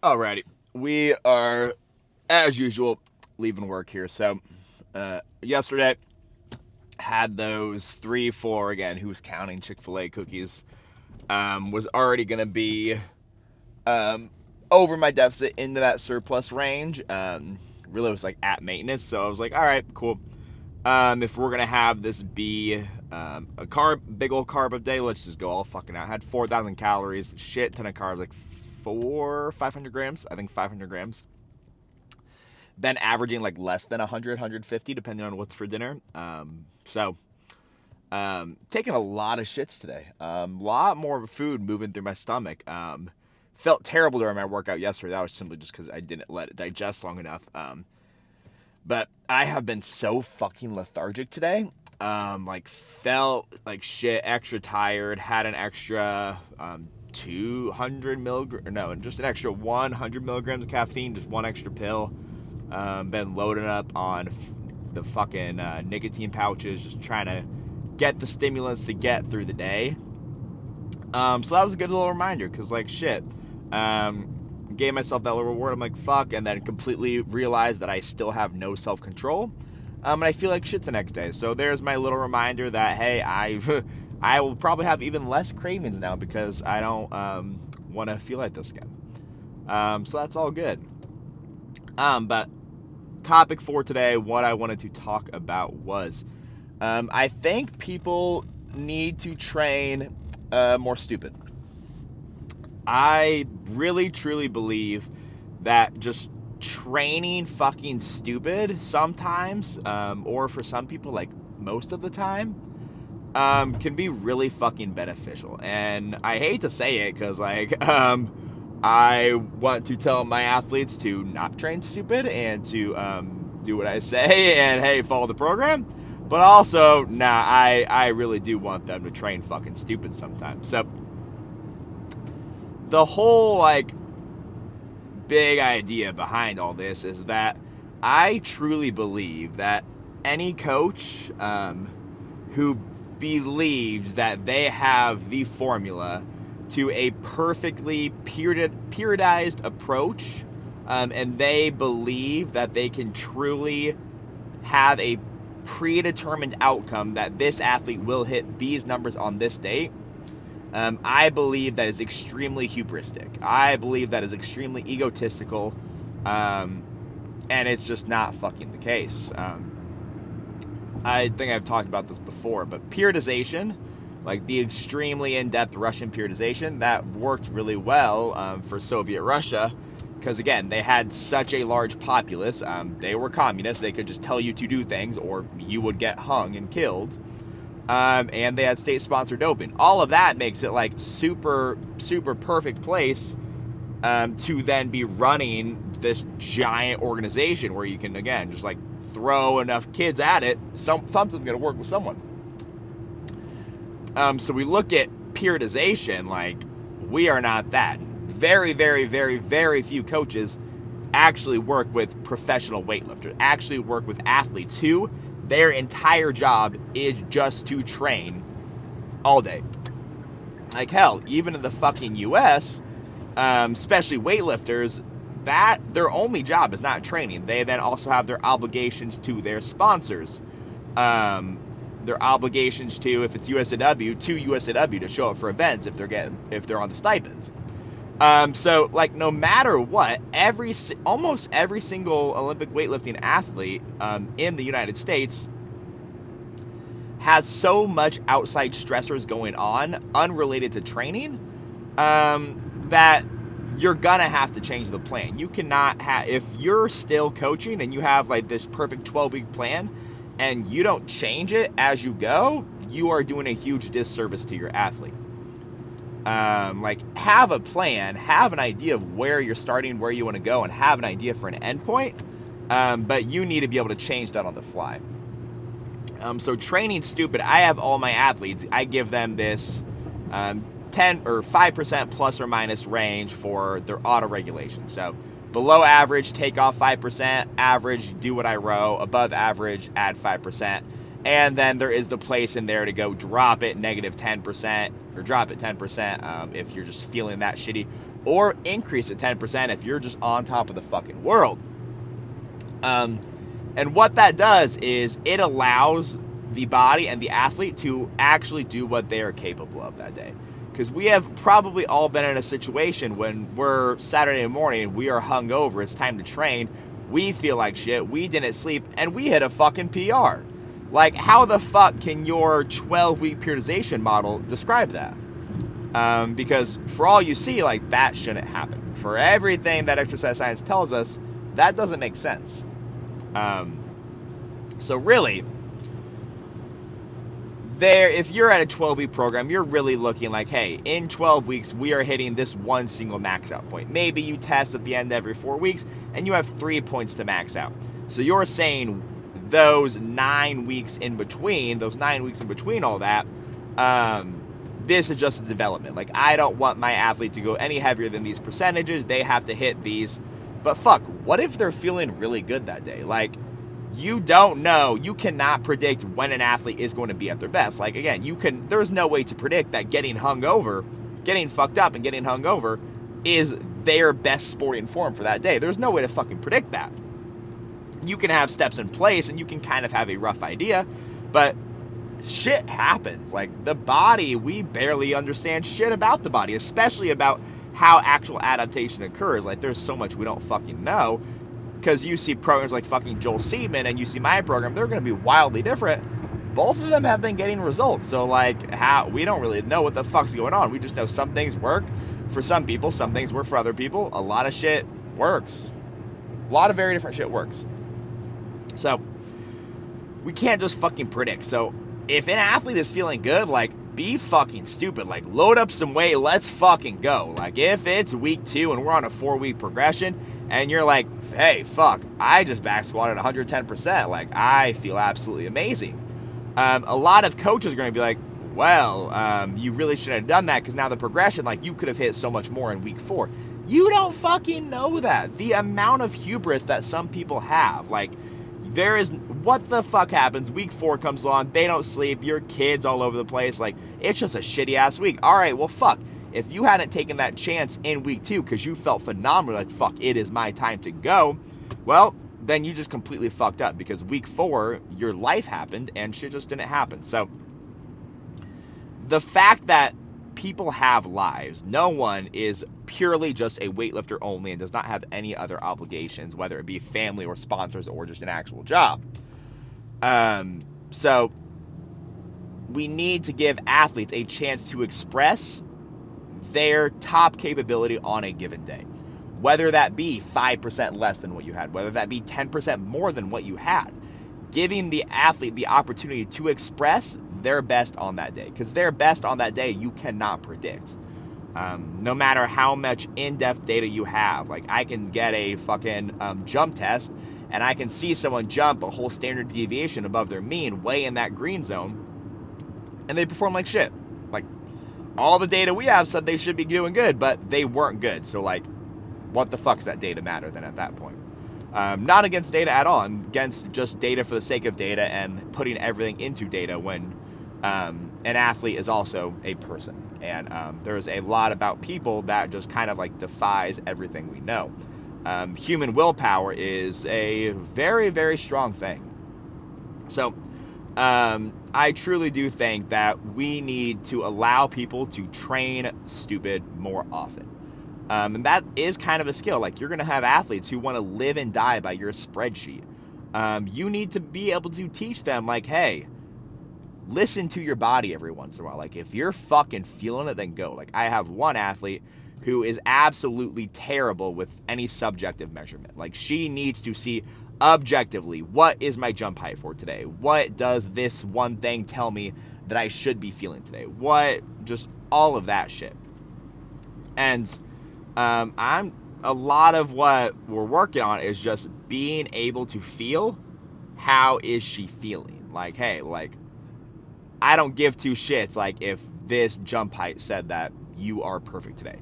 Alrighty, we are, as usual, leaving work here. So, yesterday had those 3, 4 again. Who's counting Chick-fil-A cookies? Was already gonna be um, over my deficit into that surplus range. Really was like at maintenance, so I was like, all right, cool. If we're gonna have this be big old carb of day, let's just go all fucking out. I had 4,000 calories, shit ton of carbs, like 500 grams. I think 500 grams. Been averaging like less than 100, 150, depending on what's for dinner. Taking a lot of shits today. Lot more food moving through my stomach. Felt terrible during my workout yesterday. That was simply just because I didn't let it digest long enough. But I have been so fucking lethargic today. Like felt like shit, extra tired, had an extra 200 milligrams, no, just an extra 100 milligrams of caffeine, just one extra pill. Been loading up on the fucking nicotine pouches, just trying to get the stimulants to get through the day. So that was a good little reminder, because, like, shit. Gave myself that little reward. I'm like, fuck, and then completely realized that I still have no self control. And I feel like shit the next day. So there's my little reminder that, hey, I will probably have even less cravings now because I don't want to feel like this again. So that's all good. But topic for today, what I wanted to talk about was I think people need to train more stupid. I really truly believe that just training fucking stupid sometimes, or for some people, like most of the time, can be really fucking beneficial. And I hate to say it because, like, I want to tell my athletes to not train stupid and to do what I say and, hey, follow the program. But also, nah, I really do want them to train fucking stupid sometimes. So, the whole, like, big idea behind all this is that I truly believe that any coach who believes that they have the formula to a perfectly periodized approach, and they believe that they can truly have a predetermined outcome that this athlete will hit these numbers on this date. I believe that is extremely hubristic. I believe that is extremely egotistical, and it's just not fucking the case. I think I've talked about this before, but periodization, like the extremely in-depth Russian periodization, that worked really well for Soviet Russia, because again, they had such a large populace. They were communists. They could just tell you to do things, or you would get hung and killed. And they had state-sponsored doping. All of that makes it like super, super perfect place to then be running this giant organization where you can, again, just like throw enough kids at it, something's going to work with someone. So we look at periodization, like, we are not that. Very, very, very, very few coaches actually work with professional weightlifters, actually work with athletes who their entire job is just to train all day. Like, hell, even in the fucking US, especially weightlifters, that their only job is not training. They then also have their obligations to their sponsors. Their obligations to, if it's USAW, to USAW to show up for events if they're on the stipends. So, like, no matter what, almost every single Olympic weightlifting athlete in the United States has so much outside stressors going on, unrelated to training, that you're gonna have to change the plan. You cannot have, if you're still coaching and you have like this perfect 12-week plan and you don't change it as you go, you are doing a huge disservice to your athlete. Like, have a plan, have an idea of where you're starting, where you want to go, and have an idea for an endpoint. But you need to be able to change that on the fly. So training stupid, I have all my athletes, I give them this 10 or 5% plus or minus range for their auto regulation. So below average, take off 5%, average, do what I row, above average, add 5%. And then there is the place in there to go drop it negative 10% or drop it 10% if you're just feeling that shitty. or increase it 10% if you're just on top of the fucking world. And what that does is it allows the body and the athlete to actually do what they are capable of that day. Because we have probably all been in a situation when we're Saturday morning, we are hungover, it's time to train, we feel like shit, we didn't sleep, and we hit a fucking PR. Like, how the fuck can your 12-week periodization model describe that? Because for all you see, like, that shouldn't happen. For everything that exercise science tells us, that doesn't make sense. So really, if you're at a 12-week program, you're really looking like, hey, in 12 weeks, we are hitting this one single max out point. Maybe you test at the end every 4 weeks, and you have 3 points to max out. So you're saying those 9 weeks in between all that, this is just a development. Like, I don't want my athlete to go any heavier than these percentages. They have to hit these. But fuck, what if they're feeling really good that day? Like, you don't know. You cannot predict when an athlete is going to be at their best. Like, again, there's no way to predict that getting fucked up and getting hungover is their best sporting form for that day. There's no way to fucking predict that. You can have steps in place and you can kind of have a rough idea, but shit happens. Like, the body, we barely understand shit about the body, especially about how actual adaptation occurs. Like, there's so much we don't fucking know. Because you see programs like fucking Joel Seedman and you see my program, they're going to be wildly different. Both of them have been getting results. So, like, we don't really know what the fuck's going on. We just know some things work for some people, some things work for other people. A lot of shit works. A lot of very different shit works. So, we can't just fucking predict. So, if an athlete is feeling good, like, be fucking stupid. Like, load up some weight, let's fucking go. Like, if it's week 2 and we're on a 4-week progression, and you're like, hey, fuck, I just back squatted 110%. Like, I feel absolutely amazing. A lot of coaches are going to be like, well, you really shouldn't have done that because now the progression, like, you could have hit so much more in week 4. You don't fucking know that. The amount of hubris that some people have, like, what the fuck happens? Week 4 comes along, they don't sleep, your kid's all over the place. Like, it's just a shitty ass week. All right, well, fuck. If you hadn't taken that chance in week 2 because you felt phenomenal, like, fuck, it is my time to go, well, then you just completely fucked up because week 4, your life happened and shit just didn't happen. So the fact that people have lives, no one is purely just a weightlifter only and does not have any other obligations, whether it be family or sponsors or just an actual job. So we need to give athletes a chance to express their top capability on a given day, whether that be 5% less than what you had, whether that be 10% more than what you had, giving the athlete the opportunity to express their best on that day, because their best on that day you cannot predict. No matter how much in-depth data you have, like, I can get a fucking jump test and I can see someone jump a whole standard deviation above their mean way in that green zone and they perform like shit. Like, all the data we have said they should be doing good, but they weren't good. So, like, what the fuck's that data matter then at that point? Not against data at all. I'm against just data for the sake of data and putting everything into data when an athlete is also a person. And there's a lot about people that just kind of, like, defies everything we know. Human willpower is a very, very strong thing. So I truly do think that we need to allow people to train stupid more often. And that is kind of a skill. Like, you're going to have athletes who want to live and die by your spreadsheet. You need to be able to teach them, like, hey, listen to your body every once in a while. Like, if you're fucking feeling it, then go. Like, I have one athlete who is absolutely terrible with any subjective measurement. Like, she needs to see objectively, what is my jump height for today? What does this one thing tell me that I should be feeling today? What, just all of that shit. And a lot of what we're working on is just being able to feel how is she feeling. Like, hey, like, I don't give two shits, like, if this jump height said that you are perfect today.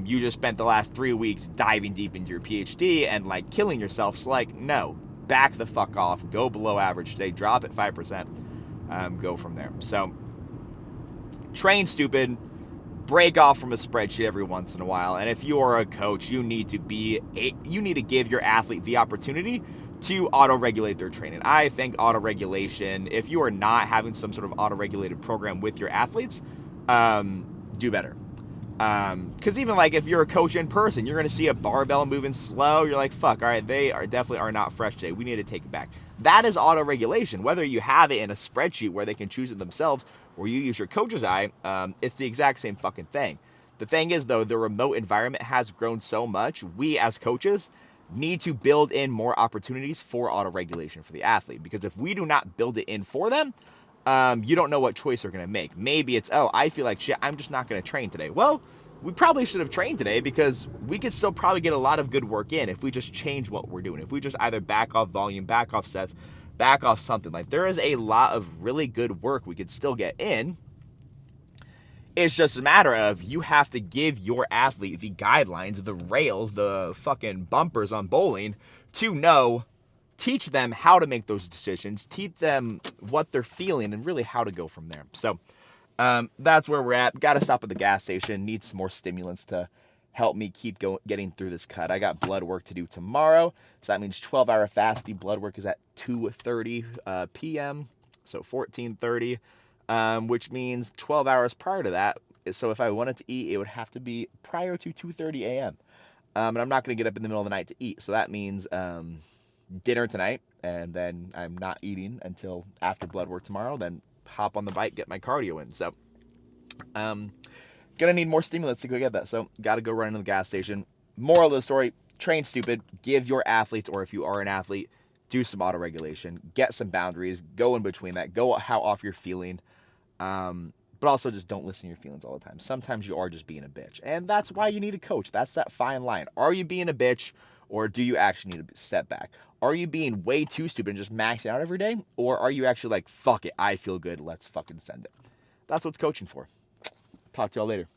You just spent the last 3 weeks diving deep into your PhD and, like, killing yourself. So, like, no, back the fuck off. Go below average today. Drop it 5%. Go from there. So, train stupid. break off from a spreadsheet every once in a while. And if you are a coach, you need to give your athlete the opportunity to auto-regulate their training. I think auto-regulation, if you are not having some sort of auto-regulated program with your athletes, do better. Because even like if you're a coach in person, you're going to see a barbell moving slow. You're like, fuck, all right, they are definitely not fresh today. We need to take it back. That is auto-regulation. Whether you have it in a spreadsheet where they can choose it themselves or you use your coach's eye, it's the exact same fucking thing. The thing is, though, the remote environment has grown so much. We as coaches need to build in more opportunities for auto-regulation for the athlete. Because if we do not build it in for them, you don't know what choice they're going to make. Maybe it's, oh, I feel like shit, I'm just not going to train today. Well, we probably should have trained today because we could still probably get a lot of good work in if we just change what we're doing. If we just either back off volume, back off sets, back off something. Like, there is a lot of really good work we could still get in. It's just a matter of you have to give your athlete the guidelines, the rails, the fucking bumpers on bowling to know, teach them how to make those decisions, teach them what they're feeling, and really how to go from there. So that's where we're at. Got to stop at the gas station. Need some more stimulants to help me keep getting through this cut. I got blood work to do tomorrow. So that means 12-hour fasting. Blood work is at 2:30 p.m. So 14:30. Which means 12 hours prior to that. So if I wanted to eat, it would have to be prior to 2:30 a.m. And I'm not going to get up in the middle of the night to eat. So that means dinner tonight, and then I'm not eating until after blood work tomorrow. Then hop on the bike, get my cardio in. So gonna need more stimulants to go get that. So got to go run into the gas station. Moral of the story, train stupid. Give your athletes, or if you are an athlete, do some auto-regulation. Get some boundaries. Go in between that. Go how off you're feeling. But also just don't listen to your feelings all the time. Sometimes you are just being a bitch. And that's why you need a coach. That's that fine line. Are you being a bitch, or do you actually need to step back? Are you being way too stupid and just maxing out every day? Or are you actually like, fuck it, I feel good, let's fucking send it? That's what's coaching for. Talk to y'all later.